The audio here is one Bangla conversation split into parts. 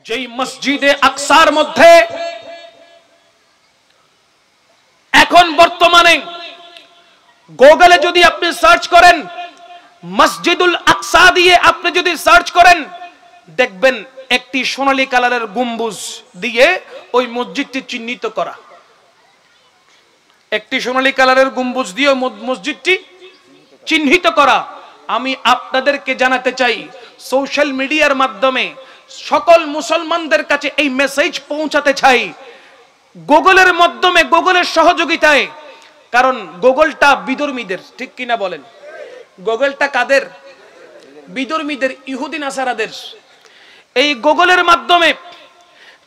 যেই মসজিদে আকসার মধ্যে এখন বর্তমানে গুগলে যদি আপনি সার্চ করেন মসজিদুল আকসা দিয়ে আপনি যদি সার্চ করেন দেখবেন একটি সোনালী কালারের গম্বুজ দিয়ে ওই মসজিদটি চিহ্নিত করা, একটি সোনালী কালারের গম্বুজ দিয়ে মসজিদটি চিহ্নিত করা। আমি আপনাদেরকে জানাতে চাই, সোশ্যাল মিডিয়ার মাধ্যমে সকল মুসলমানদের কাছে এই মেসেজ পৌঁছাতে চাই, গুগলের মাধ্যমে, গুগলের সহযোগিতায়। কারণ গুগলটা বিধর্মীদের, ঠিক কিনা বলেন? গুগলটা কাদের? বিধর্মীদের, ইহুদি নাসারাদের। এই গুগলের মাধ্যমে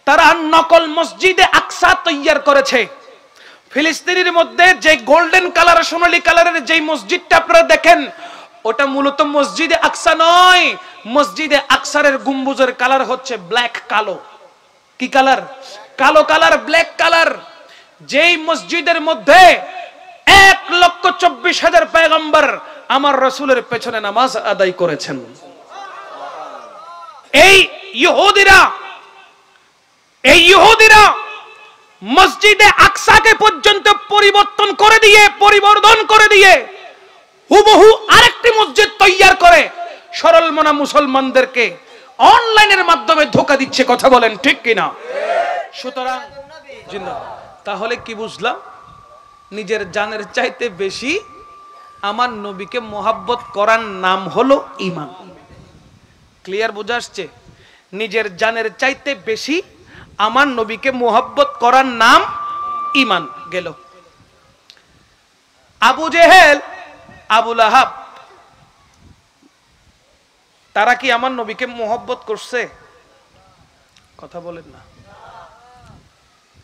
তারা নকল মসজিদে আকসা তৈরি করেছে। ফিলিস্তিনের মধ্যে যে গোল্ডেন কালার, সোনালী কালারের যে মসজিদটা আপনারা দেখেন, ওটা মূলত মসজিদে আকসা নয়। মসজিদে আকসারের গম্বুজের কালার হচ্ছে ব্ল্যাক, কালো। কি কালার? কালো কালার, ব্ল্যাক কালার। যেই মসজিদের মধ্যে 1,24,000 পয়গম্বর আমার রাসূলের পেছনে নামাজ আদায় করেছেন। এই ইহুদিরা মসজিদে আকসাকে পর্যন্ত পরিবর্তন করে দিয়ে হুবহু আরেকটি মসজিদ তৈরি করে সরল মনা মুসলমানদেরকে অনলাইনের মাধ্যমে ধোঁকা দিচ্ছে। কথা বলেন ঠিক কিনা? সুতরাং তাহলে কি বুঝলাম? নিজের জানের চাইতে বেশি আমার নবীকে মোহাব্বত করার নাম হলো ঈমান। ক্লিয়ার বোঝা আসছে? নিজের জানের চাইতে বেশি আমার নবীকে মোহাব্বত করার নাম ঈমান। গেল। আবু জেহেল, আবু লাহাব, তারা কি আমার নবীকে মোহাব্বত করছে? কথা বলেন না।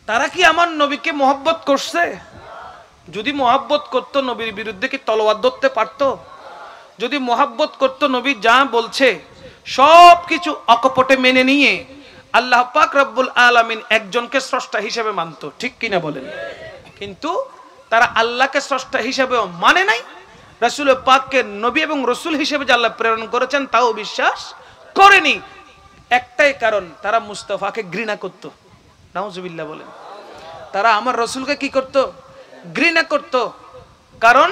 তারা কি আমার নবীকে মোহাব্বত করছে? যদি মোহাব্বত করত, নবীর বিরুদ্ধে কি তলোয়ার ধরতে পারত? যদি মোহাব্বত করত, নবী যা বলছে সবকিছু অকপটে মেনে নিয়ে আল্লাহ পাক রব্বুল আলামিন একজনকে স্রষ্টা হিসেবে মানত। ঠিক কিনা বলেন? কিন্তু তারা আল্লাহকে স্রষ্টা হিসেবেও মানে নাই, রাসূল পাককে নবী এবং রাসূল হিসেবে যে আল্লাহ প্রেরণ করেছেন তাও বিশ্বাস করেনি। একটাই কারণ, তারা মুস্তাফাকে ঘৃণা করত। নাউজুবিল্লাহ বলেন। তারা আমার রাসূলকে কি করত? ঘৃণা করত। কারণ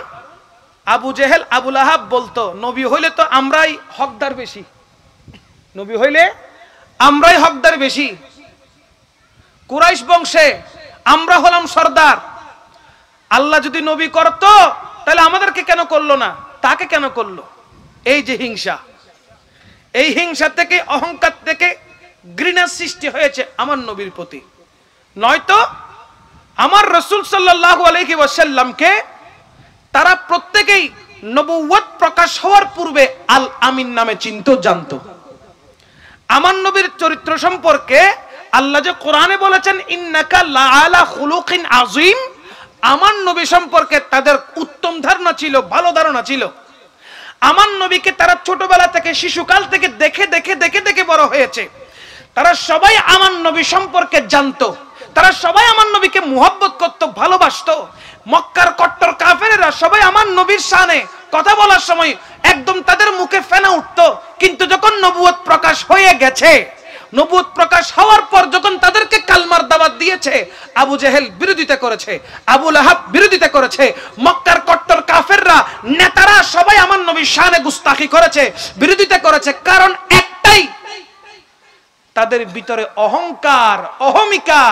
আবু জেহেল, আবু লাহাব বলতো, নবী হইলে তো আমরাই হকদার বেশি, নবী হইলে আমরাই হকদার বেশি, কুরাইশ বংশে আমরা হলাম সর্দার। আল্লাহ যদি নবী করত তাহলে আমাদেরকে কেন করলো না, তাকে কেন করলো? এই যে হিংসা, এই হিংসা থেকে, অহংকার থেকে ঘৃণা সৃষ্টি হয়েছে আমার নবীর প্রতি। নয়তো আমার রাসূল সাল্লাল্লাহু আলাইহি ওয়াসাল্লামকে তারা প্রত্যেকেই নবুয়ত প্রকাশ হওয়ার পূর্বে আল আমিন নামে চিনতো, জানতো। আমার নবীর চরিত্র সম্পর্কে আল্লাহ যে কোরআনে বলেছেন ইন্নাকা লাআলা খুলুকিন আযীম, আমার নবী সম্পর্কে তাদের উত্তম ধারণা ছিল, ভালো ধারণা ছিল। আমার নবীকে তারা ছোটবেলা থেকে, শিশুকাল থেকে দেখে দেখে দেখে দেখে বড় হয়েছে। তারা সবাই আমার নবী সম্পর্কে জানতো, তারা সবাই আমার নবীকে মুহাব্বত করত, ভালোবাসতো। মক্কার কট্টর কাফেরেরা সবাই আমার নবীর শানে কথা বলার সময় একদম তাদের মুখে ফেনা উঠতো। কিন্তু যখন নবুয়ত প্রকাশ হয়ে গেছে, নবুয়ত প্রকাশ হওয়ার পর যখন তাদেরকে কালমার দাওয়াত দিয়েছে, আবু জেহেল বিরোধিতা করেছে, আবু লাহাব বিরোধিতা করেছে, মক্কার কট্টর কাফেররা নেতারা সবাই আমার নবীর শানে গুস্তাখি করেছে, বিরোধিতা করেছে। কারণ একটাই, তাদের ভিতরে অহংকার, অহমিকা,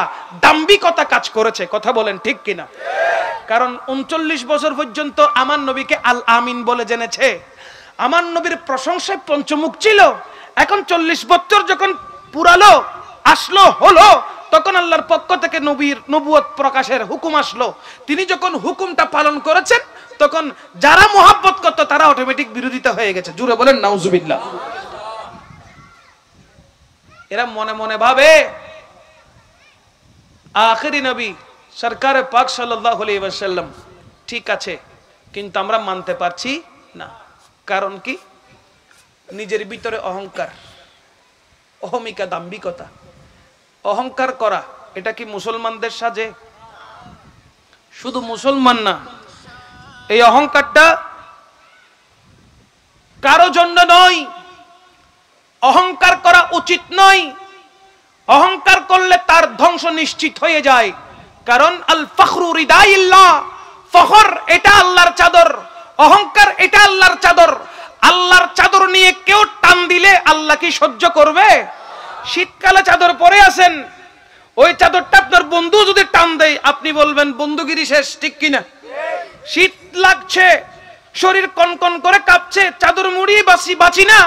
দাম্ভিকতা কাজ করেছে। কথা বলেন ঠিক কিনা? কারণ 39 বছর পর্যন্ত আমার নবীকে আল আমিন বলে জেনেছে, আমার নবীর প্রশংসায় পঞ্চমুখ ছিল। এখন 40 বছর যখন পুরালো, আসলো, হলো, তখন আল্লাহর পক্ষ থেকে নবীর নবুয়ত প্রকাশের হুকুম আসলো। তিনি যখন হুকুমটা পালন করেছেন, তখন যারা মুহাব্বত করত তারা অটোমেটিক বিরোধিতা হয়ে গেছে। জুড়ে বলেন নাউজুবিল্লাহ। এরা মনে মনে ভাবে আখেরি নবী সরকার পাক সাল্লাল্লাহু আলাইহি ওয়াসাল্লাম ঠিক আছে, কিন্তু আমরা মানতে পারছি না। কারণ কি? নিজের ভিতরে অহংকার, অহমিকা, দাম্ভিকতা। অহংকার করা এটা কি মুসলমানদের সাজে? শুধু মুসলমান না, এই অহংকারটা কারো জন্য নয়। অহংকার করা উচিত নয়। অহংকার করলে তার ধ্বংস নিশ্চিত হয়ে যায়। কারণ আল ফখরু রিদাইল্লাহ, ফখর এটা আল্লাহর চাদর, অহংকার এটা আল্লাহর চাদর। আল্লাহর চাদর নিয়ে কেউ টান দিলে আল্লাহ কি সহ্য করবে? শীতকালে চাদর পরে আছেন, ওই চাদরটা আপনার বন্ধু যদি টান দেয় আপনি বলবেন বন্ধুগিরি শেষ, ঠিক কিনা? শীত লাগছে, শরীর কনকন করে কাঁপছে, চাদর মুড়িয়ে বাঁচি না,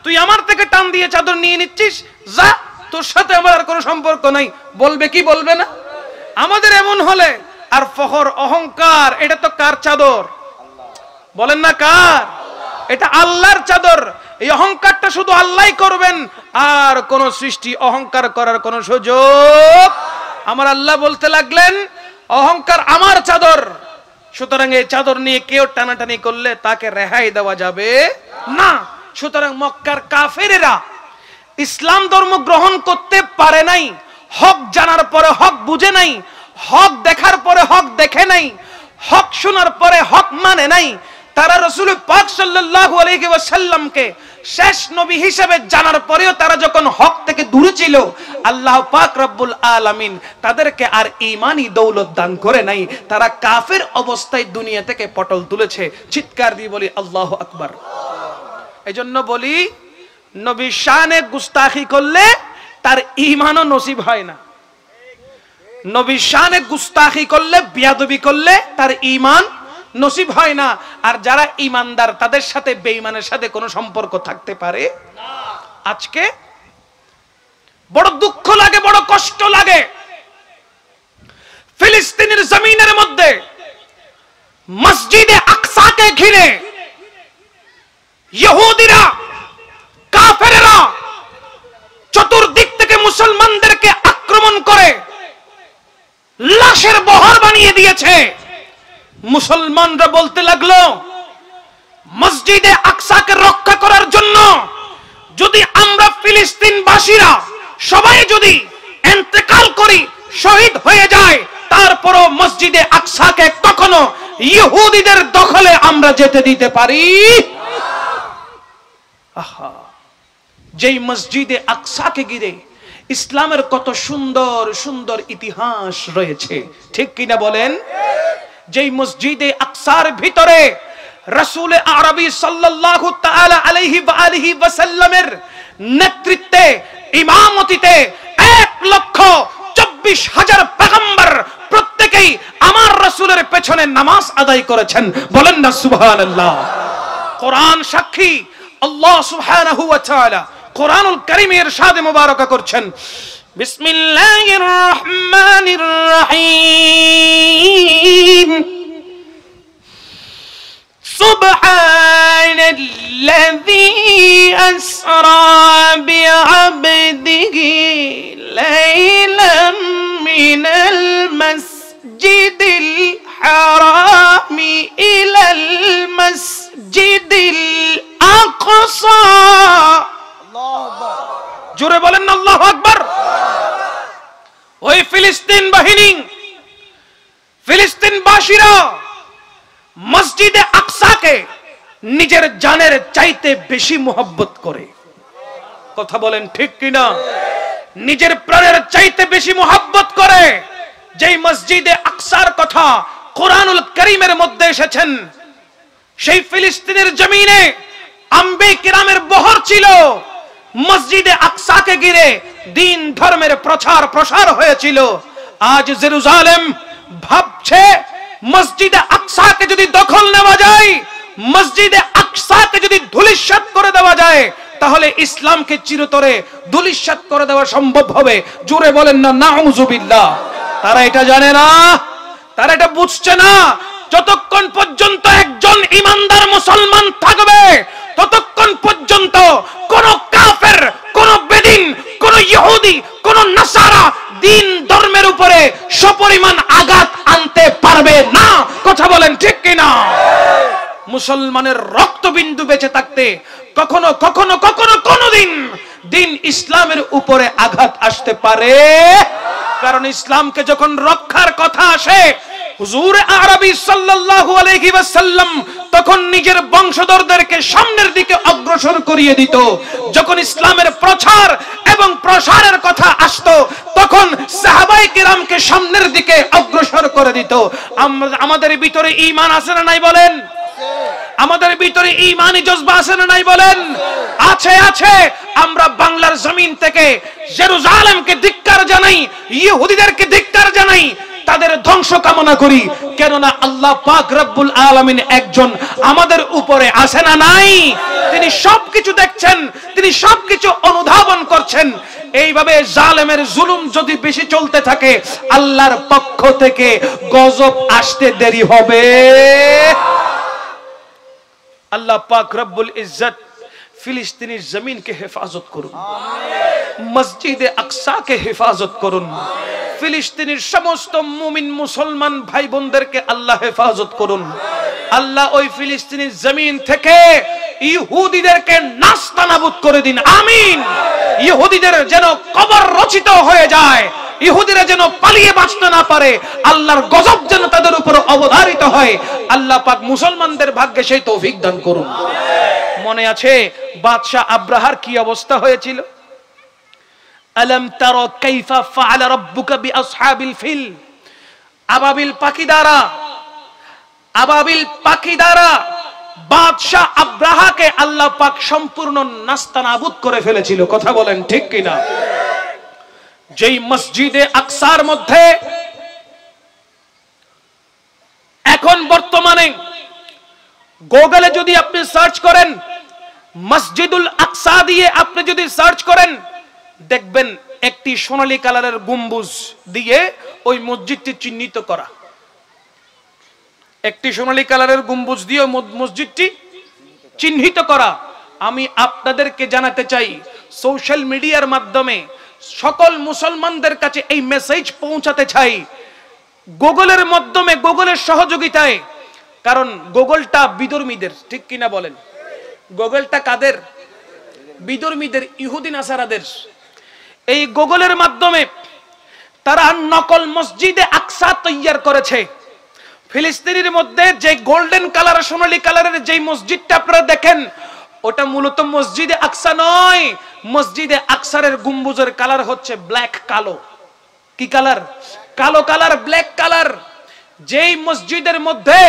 তুই আমার থেকে টান দিয়ে চাদর নিয়ে নিচ্ছিস, যা, তোর সাথে আমার আর কোনো সম্পর্ক নাই, বলবে কি বলবে না? আমাদের এমন হলে। আর ফখর অহংকার এটা তো কার চাদর বলেন না? কার? এটা আল্লাহর চাদর। এই অহংকারটা শুধু আল্লাহই করবেন, আর কোন সৃষ্টি অহংকার করার কোন সুযোগ। আমার আল্লাহ বলতে লাগলেন অহংকার আমার চাদর, সুতরাং এই চাদর নিয়ে কেউ টানাটানি করলে তাকে রেহাই দেওয়া যাবে না। সুতরাং মক্কার কাফেরেরা ইসলাম ধর্ম গ্রহণ করতে পারে নাই, হক জানার পরে হক বুঝে নাই, হক দেখার পরে হক দেখে নাই, হক শোনার পরে হক মানে নাই। তারা রাসূল পাক সাল্লাল্লাহু আলাইহি ওয়াসাল্লামকে শেষ নবী হিসেবে জানার পরেও তারা যখন হক থেকে দূরে ছিল, আল্লাহ পাক রব্বুল আলামিন তাদেরকে আর ঈমানি দৌলত দান করে নাই। তারা কাফের অবস্থায় দুনিয়া থেকে পটল তুলেছে। চিৎকার দিয়ে বলি আল্লাহু আকবার। এজন্য বলি নবীর শানে গুস্তাখি করলে তার ঈমানও নসিব হয় না। নবীর শানে গুস্তাখি করলে, বিয়াদবি করলে তার ঈমান নসিব হয় না। আর যারা ঈমানদার তাদের সাথে বেঈমানের সাথে কোনো সম্পর্ক থাকতে পারে না। আজকে বড় দুঃখ লাগে, বড় কষ্ট লাগে, ফিলিস্তিনের জমিনের মধ্যে মসজিদে আকসাকে ঘিরে ইহুদিরা, কাফেরেরা চতুর্দিক থেকে মুসলমানদেরকে আক্রমণ করে লাশের বহর বানিয়ে দিয়েছে। মুসলমানরা বলতে লাগলো মসজিদে আকসাকে রক্ষা করার জন্য যদি আমরা ফিলিস্তিনবাসীরা সবাই যদি ইন্তেকাল করি, শহীদ হয়ে যায়, তারপরও মসজিদে আকসাকে কখনো ইহুদিদের দখলে আমরা যেতে দিতে পারি। আহা, যেই মসজিদে আকসাকে ঘিরে ইসলামের কত সুন্দর সুন্দর ইতিহাস রয়েছে, ঠিক কিনা বলেন? যেই মসজিদে আকসার ভিতরে রাসূল আরবি সাল্লাল্লাহু তাআলা আলাইহি ওয়া আলিহি ওয়াসাল্লামের নেতৃত্বে, ইমামতিতে 1,24,000 পয়গম্বর প্রত্যেকই আমার রাসূলের পেছনে নামাজ আদায় করেছেন। বলেন না সুবহানাল্লাহ। কোরআন সাক্ষী, আল্লাহ সুবহানাহু ওয়া তাআলা কোরআনুল কারীমে ইরশাদ মুবারক করছেন, বিসমিল্লাহির রহমানির রহিম, সুবহানাল্লাযী আসরা বিআবদিহি লাইলাম মিনাল মাসজিদিল হারামি ইলাল মাসজিদিল আকসা। জোরে বলেন না আল্লাহু আকবার। ওই ফিলিস্তিন বাহিনী, ফিলিস্তিনবাসীরা মসজিদে আকসাকে নিজের জানের চাইতে বেশি মোহব্বত করে। কথা বলেন ঠিক কিনা? নিজের প্রাণের চাইতে বেশি মোহব্বত করে। যেই মসজিদে আকসার কথা কোরআনুল কারীমের মধ্যে এসেছেন, সেই ফিলিস্তিনের জমিনে আম্বে কিরামের বহর ছিল। মসজিদে আকসাকে ঘিরে দিন ধর্মের প্রচার প্রসার হয়েছিল। আজ জেরুজালেম ভাবছে মসজিদে আকসাকে যদি দখল নেওয়া যায়, মসজিদে আকসাকে যদি ধূলিসাৎ করে দেওয়া যায়, তাহলে ইসলামকে চিরতরে ধূলিসাৎ করে দেওয়া সম্ভব হবে। জোরে বলেন না নাউযুবিল্লাহ। তারা এটা জানে না, তারা এটা বুঝছে না। যতক্ষণ পর্যন্ত একজন ইমানদার মুসলমান থাকবে, ততক্ষণ পর্যন্ত কোন কাফের, কোন বেদিন, কোন ইহুদি, কোন নাসারা দিন ধর্মের উপরে সপরিমাণ আঘাত আনতে পারবে না। কথা বলেন ঠিক কিনা? মুসলমানের রক্তবিন্দু বেঁচে থাকতে কখনো কখনো কখনো কোনদিন দিন ইসলামের উপরে আঘাত আসতে পারে কারণ ইসলামকে যখন রক্ষার কথা আসে, হুজুর আরবি সাল্লাল্লাহু আলাইহি ওয়াসাল্লাম তখন নিজের বংশধরদেরকে সামনের দিকে অগ্রসর করিয়ে দিত। যখন ইসলামের প্রচার এবং প্রসারের কথা আসতো, তখন সাহাবায়ে কিরামকে সামনের দিকে অগ্রসর করে দিত। আমাদের ভিতরে ঈমান আছে না নাই বলেন? আমাদের ভিতরে ঈমানি জজবা আছে না নাই বলেন? আছে, আছে। আমরা বাংলার জমিন থেকে জেরুজালেমকে ধিক্কার জানাই, ইহুদিদেরকে ধিক্কার জানাই, তাদের ধ্বংস কামনা করি। কেননা আল্লাহ পাক রব্বুল আলামিন একজন আমাদের উপরে আছে না নাই? তিনি সবকিছু দেখছেন, তিনি সবকিছু অনুধাবন করছেন। এইভাবে জালেমের জুলুম যদি বেশি চলতে থাকে, আল্লাহর পক্ষ থেকে গজব আসতে দেরি হবে। আল্লাহ পাক রব্বুল ইজ্জত ফিলিস্তিনের জমিনকে হেফাজত করুন, মসজিদে আকসাকে হেফাজত করুন, ফিলিস্তিনের সমস্ত মুমিন মুসলমান ভাই বোনদেরকে আল্লাহ হেফাজত করুন। আল্লাহ ওই ফিলিস্তিনের জমিন থেকে ইহুদিদেরকে নাস্তানাবুদ করে দিন, আমিন। ইহুদিদের যেন কবর রচিত হয়ে যায়, ইহুদিরা যেন পালিয়ে বাঁচতে না পারে, আল্লাহর গজব যেন তাদের উপর অবধারিত হয়। আল্লাহ পাক মুসলমানদের ভাগ্যে সেই তৌফিক দান করুন। মনে আছে বাদশা আব্রাহার কি অবস্থা হয়েছিল? আলম তারা কাইফা ফাআলা রাব্বুকা বিআসহাবিল ফিল। আবাবিল পাখি দ্বারা বাদশা আব্রাহাকে আল্লাহ পাক সম্পূর্ণ নাস্তানাবুদ করে ফেলেছিল। কথা বলেন ঠিক কিনা? যেই মসজিদে আকসার মধ্যে এখন বর্তমানে গুগলে যদি আপনি সার্চ করেন, মসজিদুল আকসা দিয়ে আপনি যদি সার্চ করেন, দেখবেন একটি সোনালী কালারের গম্বুজ দিয়ে ওই মসজিদটি চিহ্নিত করা। একটি সোনালী কালারের গম্বুজ দিয়ে মসজিদটি চিহ্নিত করা। আমি আপনাদেরকে জানাতে চাই, সোশ্যাল মিডিয়ার মাধ্যমে সকল মুসলমানদের কাছে এই মেসেজ পৌঁছাতে চাই, গুগলের মাধ্যমে, গুগলের সহযোগিতায়। কারণ গুগলটা বিধর্মীদের, ঠিক কিনা বলেন? গুগলটা কাদের? বিধর্মীদের, ইহুদি নাসারাদের। এই গুগলের মাধ্যমে তারা নকল মসজিদে আকসা তৈয়ার করেছে। ফিলিস্তিনের মধ্যে যে গোল্ডেন কালার, সোনালী কালারের যে মসজিদটা আপনারা দেখেন, ওটা মূলত মসজিদে আকসা নয়। মসজিদে আকসারের গম্বুজের কালার হচ্ছে ব্ল্যাক, কালো। কি কালার? কালো কালার, ব্ল্যাক কালার। যেই মসজিদের মধ্যে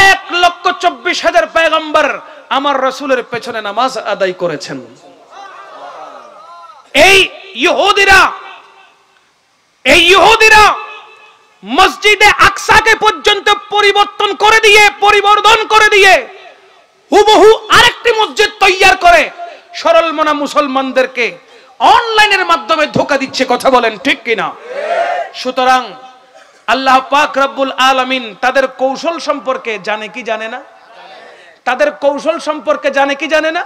1,24,000 পয়গম্বর আমার রাসূলের পেছনে নামাজ আদায় করেছেন। এই ইহুদিরা মসজিদে আকসাকে পর্যন্ত পরিবর্তন করে দিয়ে হুবহু আরেকটি মসজিদ তৈয়ার করে সরল মনা মুসলমানদেরকে অনলাইনের মাধ্যমে ধোঁকা দিচ্ছে। কথা বলেন ঠিক কিনা? সুতরাং আল্লাহ পাক রব্বুল আলামিন তাদের কৌশল সম্পর্কে জানে কি জানে না? তাদের কৌশল সম্পর্কে জানে কি জানে না?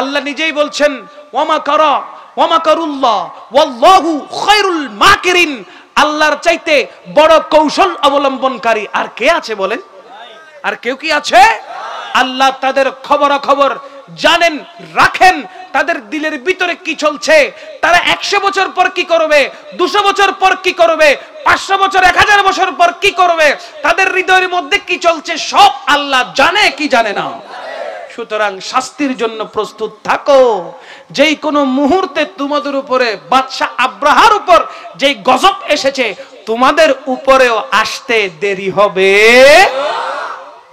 আল্লাহ নিজেই বলছেন, ওয়া মাকারুল্লাহ ওয়াল্লাহু খায়রুল মাকিরিন। আল্লাহর চাইতে বড় কৌশল অবলম্বনকারী আর কে আছে বলেন? আর কেউ কি আছে? আল্লাহ তাদের খবরাখবর জানেন, রাখেন। তাদের দিলের ভিতরে কি চলছে, তারা 100 বছর পর কি করবে, 200 বছর পর কি করবে, 500 বছর, 1000 বছর পর কি করবে, তাদের হৃদয়ের মধ্যে কি চলছে, সব আল্লাহ জানে কি জানে না। সুতরাং শাস্তির জন্য প্রস্তুত থাকো। যেই কোনো মুহূর্তে তোমাদের উপরে বাদশা আব্রাহার উপর যেই গজব এসেছে, তোমাদের উপরেও আসতে দেরি হবে।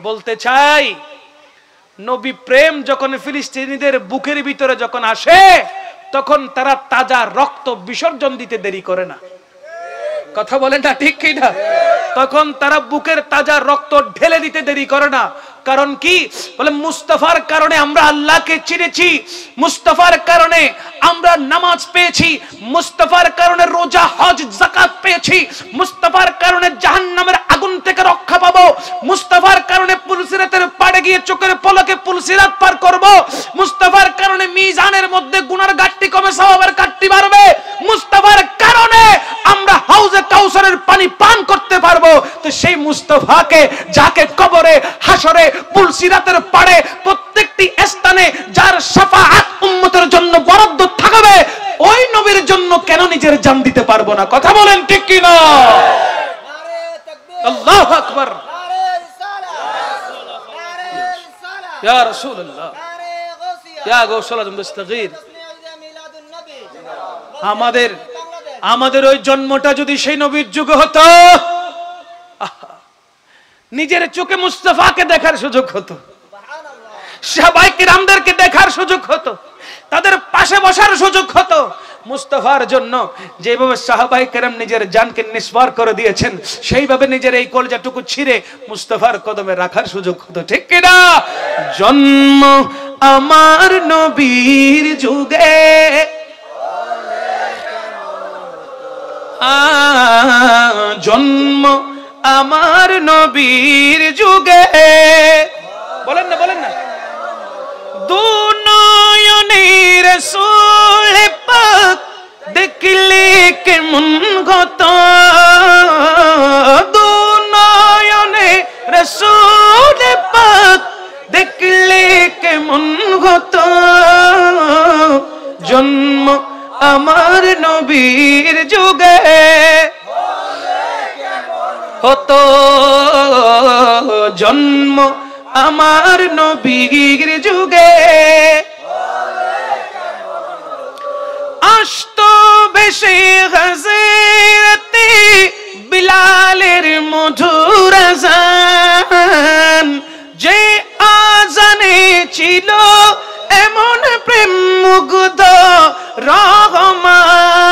বলতে চাই, নবী প্রেম যখন ফিলিস্তিনিদের বুকের ভিতরে যখন আসে, তখন তারা তাজা রক্ত বিসর্জন দিতে দেরি করে না। কথা বলেন না ঠিক কি না? তখন তারা বুকের তাজা রক্ত ঢেলে দিতে দেরি করে না। কারণ কি? বলে মুস্তাফার কারণে আমরা আল্লাহকে চিনেছি, মুস্তাফার কারণে আমরা নামাজ পেয়েছি, মুস্তাফার কারণে রোজা, হজ, যাকাত পেয়েছি, মুস্তাফার কারণে জাহান্নামের আগুন থেকে রক্ষা পাবো, মুস্তাফার কারণে পুলসিরাতের পাড়ে গিয়ে চোখের পলকে পুলসিরাত পার করব, মুস্তাফার কারণে মিজানের মধ্যে গুনার ঘাটতি কমে সওয়াবের ঘাটতি বাড়বে, মুস্তাফার কারণে আমরা হাউজে কাউসারের পানি পান করতে পারবো। তো সেই মুস্তাফাকে, যাকে কবরে, হাসরে, পুলসিরাতের পাড়ে প্রত্যেকটি স্থানে যার শাফাআত উম্মতের জন্য বরাদ্দ থাকবে, ওই নবী নবীর জন্য কেন নিজের জান দিতে পারবো না? কথা বলেন ঠিক কি না? আল্লাহু আকবার। ইয়া রাসূলুল্লাহ, ইয়া গাউসুল আজম দস্তগীর, আমাদের ওই জন্মটা যদি সেই নবীর যুগে হতো, নিজের চোখে মুস্তাফাকে দেখার সুযোগ হতো, সাহাবায়ে কিরামদেরকে দেখার সুযোগ হতো, তাদের পাশে বসার সুযোগ হতো। মুস্তাফার জন্য যেভাবে সাহাবায়ে কেরাম নিজের জানকে নিসবার করে দিয়েছেন, সেইভাবে নিজের এই কলজাটুকু ছিঁড়ে মুস্তাফার কদমে রাখার সুযোগ হতো। ঠিক কি না? জন্ম আমার নবীর যুগে, জন্ম আমার নবীর যুগে, বলেন না, বলেন না। দুনয়নের রাসূল পাক দেখলে কেমন গত, দুনয়নে রাসূল পাক দেখলে কেমন গত, জন্ম আমার নবীর যুগে হতো, জন্ম আমার নবীর যুগে। আসতো বেশে হযরতে বিলালের মধুর আযান, যে আযানে ছিল এমন প্রেম মুগ্ধ রহমান,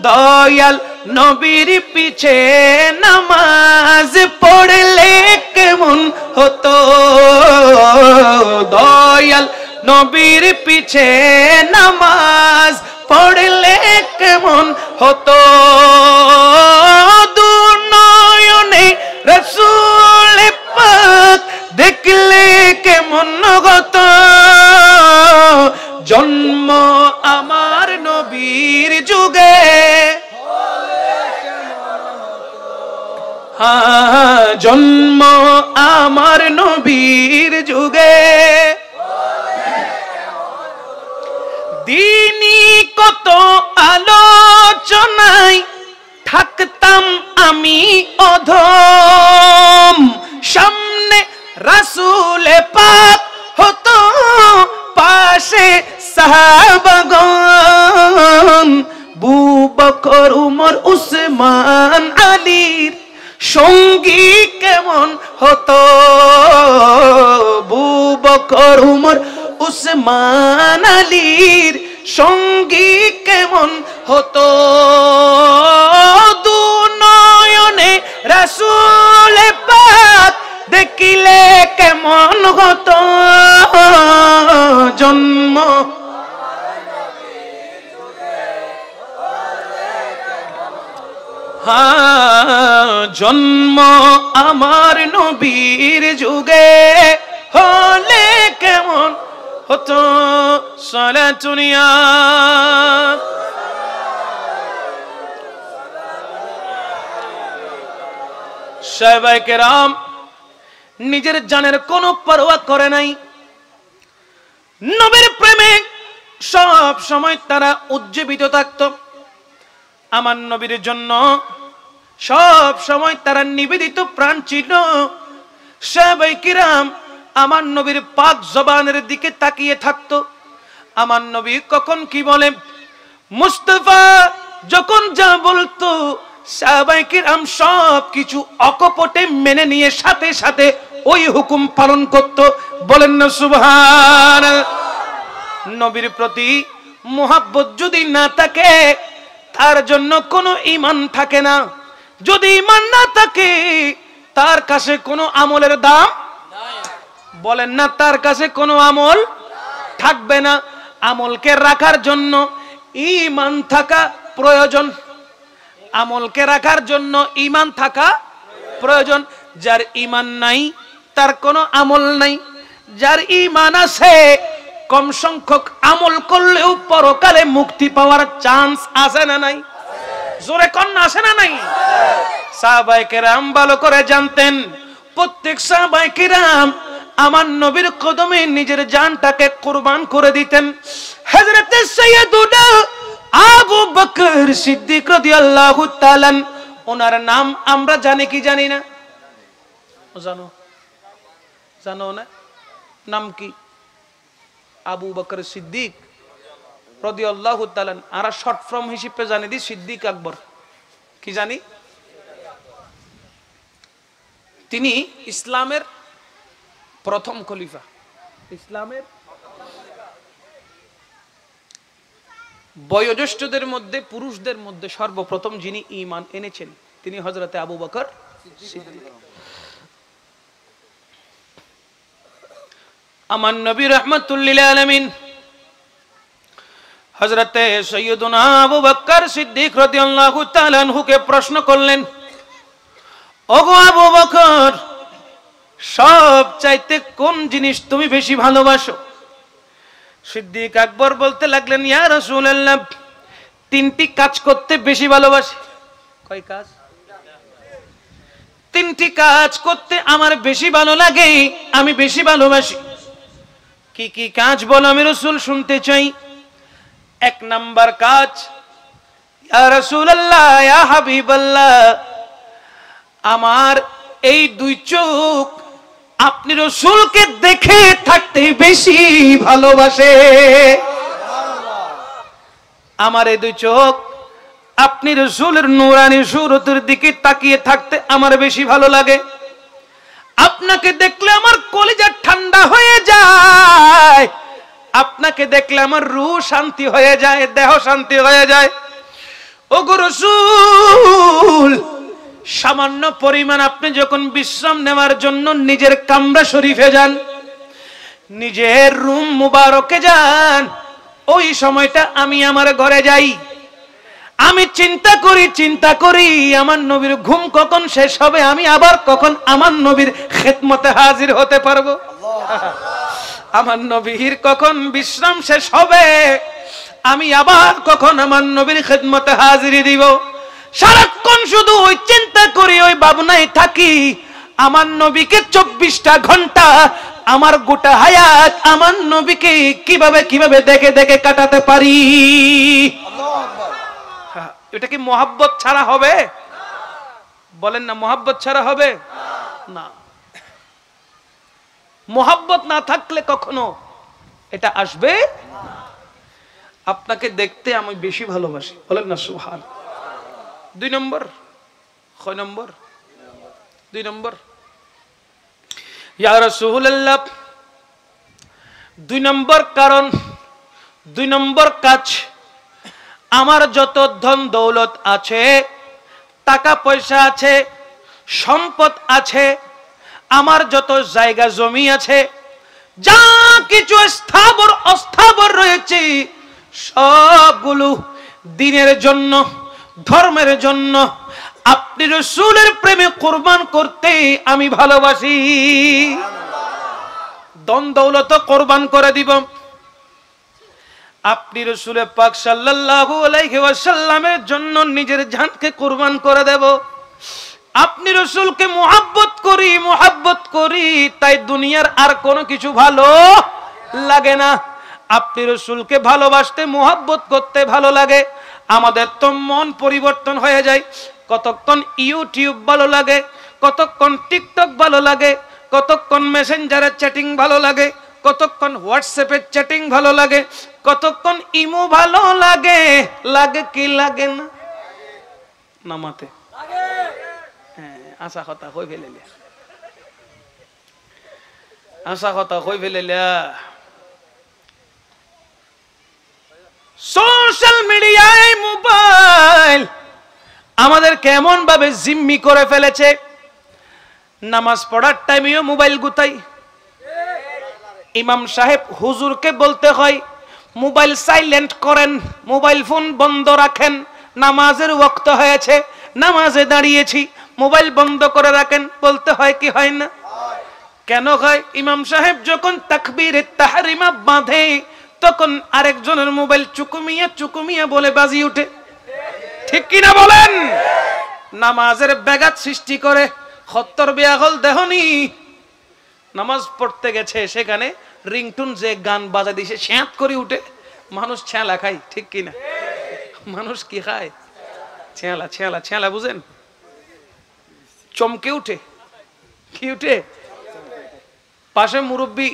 দয়াল নবীর পিছে নামাজ পড়লে কেমন হতো, দয়াল নবীর পিছে নামাজ পড়লে কেমন হতো, দুনয়নে রাসূল পাক দেখলে কেমন হতো, জন্ম আমার নবীর যুগে, জন্ম আমার নবীর যুগে। দিনই কত আলোচনায় থাকতাম আমি অধম, সামনে রাসূল পাক হতো, পাশে সাহাবাগণ, আবু বকর উমর উসমান আলীর সঙ্গী কেমন হতো, আবু বকর উমর উসমান আলীর সঙ্গী কেমন হতো, দুনয়নে রাসূল পাক দেখিলে কেমন হতো, জন্ম জন্ম আমার নবীর যুগে হলে কেমন হতো। সালাতুনিয়া সাহাবায়ে কেরাম নিজের জানের কোনো পরোয়া করে নাই, নবীর প্রেমে সব সময় তারা উজ্জীবিত থাকত। আমার নবীর জন্য সব সময় তারা নিবেদিত প্রাণ ছিল। সাহাবায়ে কিরাম আমার নবীর পাক জবানের দিকে তাকিয়ে থাকতো। আমার নবী কখন কি বলে, মুস্তাফা যখন যা বলতো সাহাবায়ে কিরাম সব কিছু অকপটে মেনে নিয়ে সাথে সাথে ওই হুকুম পালন করত। বলেন না সুবহানাল্লাহ। নবীর প্রতি মুহাব্বত যদি না থাকে তার জন্য কোনো ঈমান থাকে না। যদি ঈমান না থাকে তার কাছে কোনো আমলের দাম নাই। বলেন না, তার কাছে কোনো আমল থাকবে না। আমলকে রাখার জন্য ঈমান থাকা প্রয়োজন। আমলকে রাখার জন্য ঈমান থাকা প্রয়োজন। যার ঈমান নাই তার কোনো আমল নাই। যার ঈমান আছে কম সংখ্যক আমল করলেও পরকালে মুক্তি পাওয়ার চান্স আছে না নাই? জোরে কন্যা আছে না নাই? সাহাবায়ে কেরাম ভালো করে জানতেন। প্রত্যেক সাহাবায়ে কেরাম আমার নবীর কদমে নিজের জানটাকে কুরবান করে দিতেন। হযরত সাইয়্যিদুনা বকর সিদ্দিক রাদিয়াল্লাহু তাআলা, ওনার নাম আমরা জানি কি জানি না? জানো? জানো না? নাম কি? আবু বকর সিদ্দিক রাদিয়াল্লাহু তাআলা। আর শর্ট ফর্ম হিসেবে জানি দি সিদ্দিক আকবর। কি জানি? তিনি ইসলামের প্রথম খলিফা। ইসলামের বয়োজ্যেষ্ঠদের মধ্যে, পুরুষদের মধ্যে সর্বপ্রথম যিনি ঈমান এনেছেন তিনি হযরতে আবু বকর সিদ্দিক। আমার নবী রাহমাতুল লিল আলামিন হযরতে সাইয়্যিদুনা আবু বকর সিদ্দিক রাদিয়াল্লাহু তাআলা আনহুকে প্রশ্ন করলেন, ওগো আবু বকর, সব চাইতে কোন জিনিস তুমি বেশি ভালোবাসো? সিদ্দিক আকবর বলতে লাগলেন, ইয়া রাসূলুল্লাহ, তিনটি কাজ করতে বেশি ভালোবাসি। কয় কাজ? তিনটি কাজ করতে আমার বেশি ভালো লাগে, আমি বেশি ভালোবাসি। কি কি কাজ বলো আমি রাসূল শুনতে চাই। এক নাম্বার কাজ, ইয়া রাসূলুল্লাহ, ইয়া হাবিবাল্লাহ, আমার এই দুই চোখ আপনি রাসূলকে দেখে থাকতে বেশি ভালোবাসে। আমার এই দুই চোখ আপনি রাসূলের নূরানী সুরতের দিকে তাকিয়ে থাকতে আমার বেশি ভালো লাগে। আপনাকে দেখলে আমার কলিজা ঠান্ডা হয়ে যায়, আপনাকে দেখলে আমার রূহ শান্তি হয়ে যায়, দেহ শান্তি হয়ে যায়। ওগো রাসূল, সামান্য পরিমাণ আপনি যখন বিশ্রাম নেওয়ার জন্য নিজের কামরা শরীফে যান, নিজের রুম মুবারকে যান, ওই সময়টা আমি আমার ঘরে যাই, আমি চিন্তা করি আমার নবীর ঘুম কখন শেষ হবে, আমি আবার কখন আমার নবীর খেদমতে হাজির হতে পারবো, আমার নবীর কখন বিশ্রাম শেষ হবে, আমি আবার কখন আমার নবীর খেদমতে হাজিরি দিব। সারাক্ষণ শুধু ওই চিন্তা করি, ওই ভাবনায় থাকি, আমার নবীকে 24টা ঘন্টা, আমার গোটা হায়াত আমার নবীকে কিভাবে কিভাবে দেখে দেখে কাটাতে পারি। এটা কি মোহাব্বত ছাড়া হবে? বলেন না, মোহাব্বত ছাড়া হবে না। মোহাব্বত না থাকলে কখনো এটা আসবে। আপনাকে দেখতে আমি বেশি ভালোবাসি, বলেন না সুবহান। দুই নম্বর, কয় নম্বর? দুই নম্বর, ইয়া রাসূলুল্লাহ, দুই নম্বর কারণ, দুই নম্বর কাজ, আমার যত ধন দৌলত আছে, টাকা পয়সা আছে, সম্পদ আছে, আমার যত জায়গা জমি আছে, যা কিছু স্থাবর অস্থাবর রয়েছে, সবগুলো দ্বীনের জন্য, ধর্মের জন্য, আপনি রাসূলের প্রেমে কুরবান করতে আমি ভালোবাসি। ধন দৌলত কুরবান করে দিব, আপনি রাসূল পাক সাল্লাল্লাহু আলাইহি ওয়াসাল্লামের জন্য নিজের জানকে কুরবান করে দেব। আপনি রাসূলকে মুহাব্বত করি, তাই দুনিয়ার আর কোনো কিছু ভালো লাগে না। আপনি রাসূলকে ভালোবাসতে, মুহাব্বত করতে ভালো লাগে। আমাদের তো মন পরিবর্তন হয়ে যায়, কতক্ষণ ইউটিউব ভালো লাগে, কতক্ষণ টিকটক ভালো লাগে, কতক্ষণ মেসেঞ্জারে চ্যাটিং ভালো লাগে, কতক্ষণ হোয়াটসঅ্যাপে চ্যাটিং ভালো লাগে, কতক্ষণ ইমো ভালো লাগে। লাগে কি লাগে না? নামাতে হ্যাঁ, আশা কথা কই ফেলিলা, আশা কথা কই ফেলিলা। সোশ্যাল মিডিয়ায় মোবাইল আমাদের কেমন ভাবে জিম্মি করে ফেলেছে। নামাজ পড়ার টাইমেও মোবাইল গুতাই, ইমাম সাহেব হুজুরকে বলতে হয় মোবাইল সাইলেন্ট করেন, মোবাইল ফোন বন্ধ রাখেন, নামাজের ওয়াক্ত হয়েছে, নামাজে দাঁড়িয়েছি, মোবাইল বন্ধ করে রাখেন, বলতে হয় কি হয় না? কেন হয়? ইমাম সাহেব যখন তাকবীরে তাহরিমা বাঁধে, তখন আরেকজনের মোবাইল চুকুমিয়া বলে বাজি উঠে, ঠিক কিনা বলেন? নামাজের ব্যাঘাত সৃষ্টি করে। খত্তর বিয়াগল দেহনি, নামাজ পড়তে গেছে, সেখানে রিংটুন যে গান বাজা দিছে, ছ্যাঁত করে উঠে, মানুষ ছ্যাঁলা খায়, ঠিক কিনা মানুষ কি খায়? ছেঁলা ছেঁলা ছেঁলা, বুঝেন? চমকে উঠে, কি উঠে? পাশে মুরব্বী,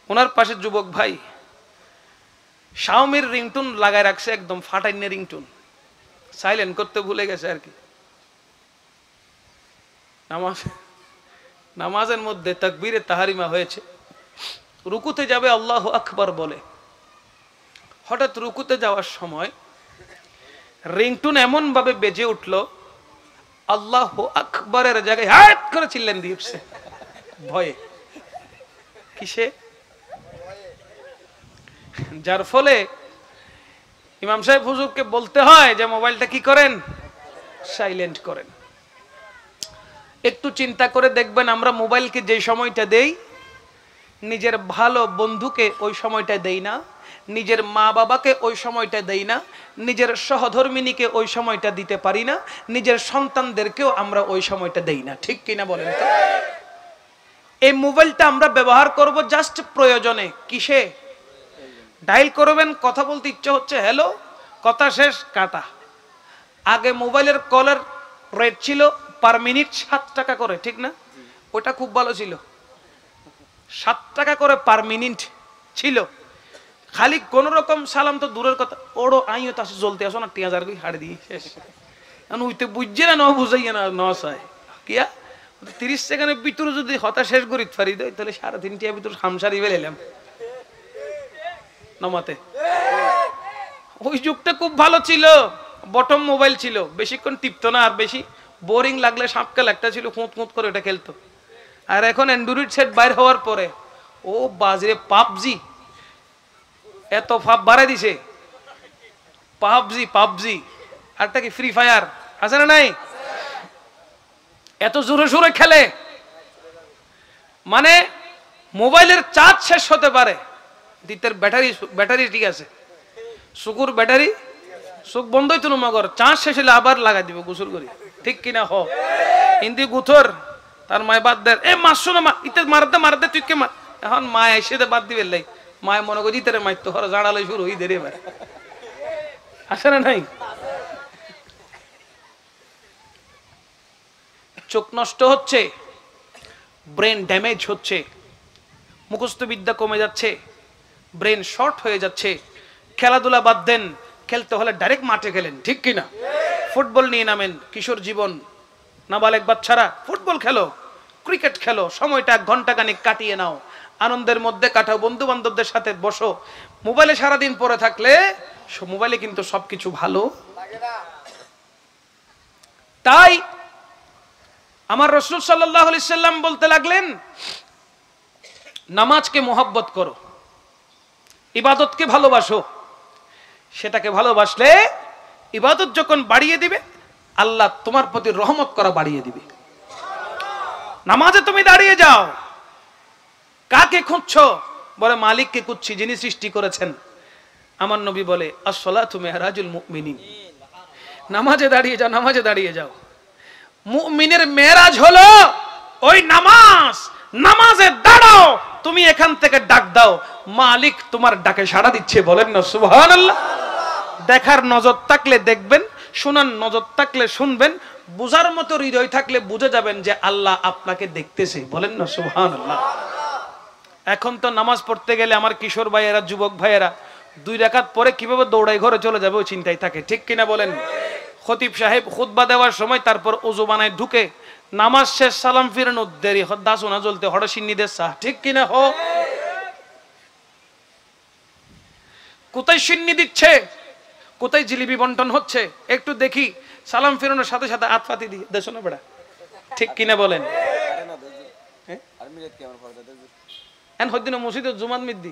ওনার পাশে যুবক ভাই শাওমির রিংটুন লাগায় রাখছে, একদম ফাটাইনে রিংটুন, সাইলেন্ট করতে ভুলে গেছে আর কি। নামাজের মধ্যে তাকবীরে তাহারিমা হয়েছে, রুকুতে যাবে আল্লাহু আকবার বলে, হঠাৎ রুকুতে যাওয়ার সময় রিংটুন এমন ভাবে বেজে উঠলো, আল্লাহু আকবারের জায়গায় হাত করে চিল্লেন দিয়ে উঠছে ভয়ে। কিসে? যার ফলে ইমাম সাহেব হুজুরকে বলতে হয় যে মোবাইলটা কি করেন, সাইলেন্ট করেন। একটু চিন্তা করে দেখবেন, আমরা মোবাইলকে যে সময়টা দেই, নিজের ভালো বন্ধুকে ওই সময়টা দেই না, নিজের মা বাবাকে ওই সময়টা দেই না, নিজের সহধর্মিনীকে ওই সময়টা দিতে পারি না, নিজের সন্তানদেরকেও আমরা ওই সময়টা দেই না। ঠিক কিনা বলেন তো? এই মোবাইলটা আমরা ব্যবহার করব জাস্ট প্রয়োজনে। কিসে? ডায়াল করবেন, কথা বলতে ইচ্ছা হচ্ছে, হ্যালো, কথা শেষ, কাটা। আগে মোবাইলের কলের রেট ছিল পার মিনিট 7 টাকা করে, ঠিক না? ওটা খুব ভালো ছিল, 7 টাকা করে পার মিনিট ছিল। খালি কোন রকম সালাম তো দূরের কথা, ওড়ো আইও তাসে চলতে আসো না, 3000 কই হাড় দিয়ে শেষ। এখন উইতে বুঝছে না, বুঝাইয়া না নসায় কিয়া 30 সেকেন্ডের ভিতরে যদি হতা শেষ করি ফারি দেয়, তাহলে 3.5 টিয়া ভিতরে হামসারি বেলাইলাম নমাতে। ওই যুগটা খুব ভালো ছিল, বটম মোবাইল ছিল, বেশিক্ষণ টিপতো না, আর বেশি বোরিং লাগলে সাপকাল একটা ছিল, খুঁত খুঁত করে ওটা খেলতো। আর এখন অ্যান্ড্রয়েড সেট বাইর হওয়ার পরে ও বাজরে পাবজি, এত ফাপ বাড়াই দিছে, পাবজি পাবজি, আরটা কি ফ্রি ফায়ার আছে না নাই, এত জোরে জোরে খেলে, মানে মোবাইলের চার্জ শেষ হতে পারে, দিতের ব্যাটারি ঠিক আছে, সুকুর ব্যাটারি সুখ বন্ধই তো মগর, চার্জ শেষ হলে আবার লাগাই দিব গোসল করি। ঠিক কিনা? হ হিন্দি গুথর তার মায় বাদ দেয়, এ মারছো না মা, ইতে মারতে তুই কে মার। এখন মায় এসে বাদ দিবে লাই, মায় মনে করি ইতারে মারতো, হর জাড়ালে শুরু হই দেরে এবার, আসে না নাই? চোখ নষ্ট হচ্ছে, ব্রেন ড্যামেজ হচ্ছে, মুখস্থ বিদ্যা কমে যাচ্ছে, ব্রেন শর্ট হয়ে যাচ্ছে। খেলাধুলা বাদ দেন, খেলতে হলে ডাইরেক্ট মাঠে খেলেন। ঠিক কিনা? ফুটবল নিয়ে নামেন, কিশোর জীবন, নাবালেগ বাচ্চারা ফুটবল খেলো, ক্রিকেট খেলো, সময়টা 1 ঘন্টা খানিক কাটিয়ে নাও, আনন্দের মধ্যে কাটাও, বন্ধু বান্ধবদের সাথে বসো। মোবাইলে সারাদিন পরে থাকলে, মোবাইলে কিন্তু সবকিছু ভালো লাগে না। তাই আমার রাসূল সাল্লাল্লাহু আলাইহি সাল্লাম বলতে লাগলেন, নামাজকে মোহাব্বত করো, ইবাদতকে ভালোবাসো। সেটাকে ভালোবাসলে ইবাদত যখন বাড়িয়ে দিবে, আল্লাহ তোমার প্রতি রহমত করা বাড়িয়ে দিবে। নামাজে তুমি দাঁড়িয়ে যাও, কাকে খুঁজছো? বলে মালিককে খুঁজছি, যিনি সৃষ্টি করেছেন। আমার নবী বলে, আস-সালাতু মিহরাজুল মুমিনিন, নামাজে দাঁড়িয়ে যাও, নামাজে দাঁড়িয়ে যাও। মুমিনের মেরাজ হলো ওই নামাজ। নামাজে দাঁড়াও, তুমি এখান থেকে ডাক দাও, মালিক তোমার ডাকে সাড়া দিচ্ছে। বলেন না সুবহানাল্লাহ। দেখার নজর থাকলে দেখবেন, শোনার নজর থাকলে শুনবেন, বুঝার মতো হৃদয় থাকলে বুঝে যাবেন যে আল্লাহ আপনাকে দেখতেছে। বলেন না সুবহানাল্লাহ। এখন তো নামাজ পড়তে গেলে আমার কিশোর ভাইয়েরা, যুবক ভাইয়েরা 2 রাকাত পরে কিভাবে দৌড়াই ঘরে চলে যাবে ওই চিন্তায় থাকে। ঠিক কিনা বলেন? খতিব সাহেব খুতবা দেওয়ার সময় তারপর ওযু বানায় ঢুকে, নামাজ শেষ, সালাম ফিরানো দেরি, দাসুনা জ্বলতে হড় সিন্নিদের সাহ। ঠিক কিনা? হো কোথায় সিন্নি দিচ্ছে, কোথায় জিলিপি বন্টন হচ্ছে, একটু দেখি, সালাম ফিরানোর সাথে সাথে আতফাতি দিয়ে দেশো না বেড়া। ঠিক কিনা বলেন? এন হদ্দিন মসজিদে জুমাত মিদ্দি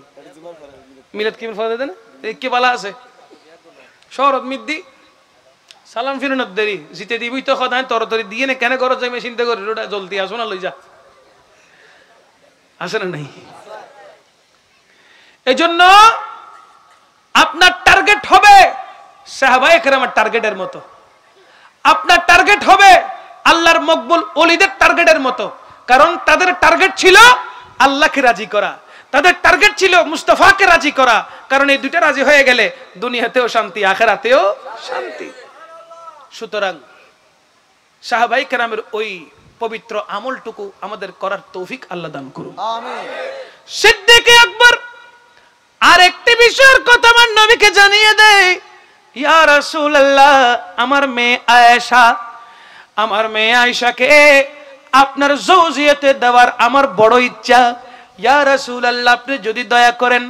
মিলাদ কি ফরজ দেন কি বালা আছে, শহরত মিদ্দি সালাম ফিরানোর দেরি, জিতে দিবই তো খদায় তরতরি দিয়ে না, কেন করো যাই চিন্তা করি, ওটা জলদি আসো না, লই যা, আসে না নাই? এই জন্য আপনার টার্গেট হবে সাহাবায়ে কেরামের টার্গেটের মতো, আপনার টার্গেট হবে আল্লাহর মকবুল ওলিদের টার্গেটের মতো। কারণ তাদের টার্গেট ছিল আল্লাহকে রাজি করা, তাদের টার্গেট ছিল মুস্তাফাকে রাজি করা, কারণ এই দুইটা রাজি হয়ে গেলে দুনিয়াতেও শান্তি, আখিরাতেও শান্তি। সুতরাং সাহাবায়ে কেরামের ওই পবিত্র আমলটুকু আমাদের করার তৌফিক আল্লাহ দান করুন, আমিন। সিদ্দিক আকবর আরেকটি বিষয়ের কথা আমার নবীকে জানিয়ে দেয়, ইয়া রাসূলুল্লাহ, আমার মেয়ে আয়েশাকে আপনার জৌজিয়াতে দেওয়ার আমার বড় ইচ্ছা। ইয়া রাসূলুল্লাহ, আপনি যদি দয়া করেন,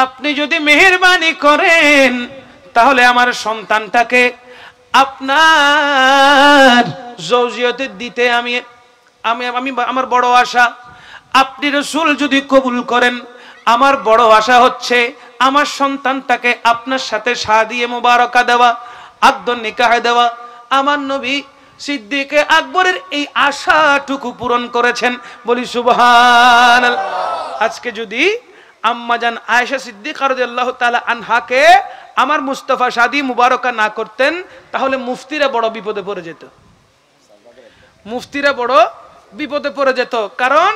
আপনি যদি মেহেরবানি করেন, তাহলে আমার সন্তানটাকে আপনার জৌজিয়াতে দিতে আমি আমার বড় আশা। আপনি রাসূল যদি কবুল করেন, আমার বড় আশা হচ্ছে আমার সন্তানটাকে আপনার সাথে শাদিয়ে মুবারাকা দেওয়া, আকদ নিকাহ দেওয়া। আমার নবী সিদ্দিক আকবরের এই আশাটুকু পূরণ করেছেন, বলি সুবহানাল্লাহ। আজকে যদি আম্মাজান আয়েশা সিদ্দিকা রাদিয়াল্লাহু তাআলা আনহাকে আমার মুস্তাফা শাদি মুবারাকা না করতেন, তাহলে মুফতিরা বড় বিপদে পড়ে যেত, কারণ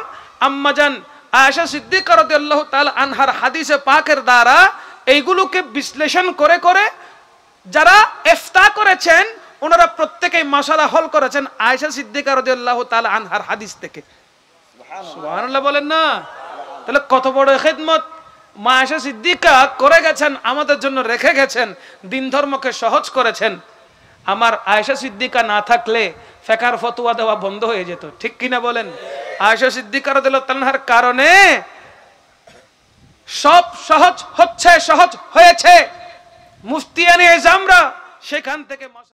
আম্মাজান আয়েশা সিদ্দিকা রাদিয়াল্লাহু তাআলা আনহার হাদিসে পাকের দ্বারা এইগুলোকে বিশ্লেষণ করে করে যারা ইফতা করেছেন, ওনারা প্রত্যেকেই মাসালা হল করেছেন আয়েশা সিদ্দিকা রাদিয়াল্লাহু তাআলা আনহার হাদিস থেকে। সুবহানাল্লাহ বলেন না? তাহলে কত বড় খিদমত মা আয়েশা সিদ্দিকা করে গেছেন, আমাদের জন্য রেখে গেছেন, দিন ধর্মকে সহজ করেছেন। আমার আয়েশা সিদ্দিকা না থাকলে ফিকহার ফতোয়া দেওয়া বন্ধ হয়ে যেত, ঠিক কিনা বলেন? আয়েশা সিদ্দিকা রাদিয়াল্লাহু তাআলার কারণে সব সহজ হয়েছে। মুফতিয়ানে এজামরা সেখান থেকে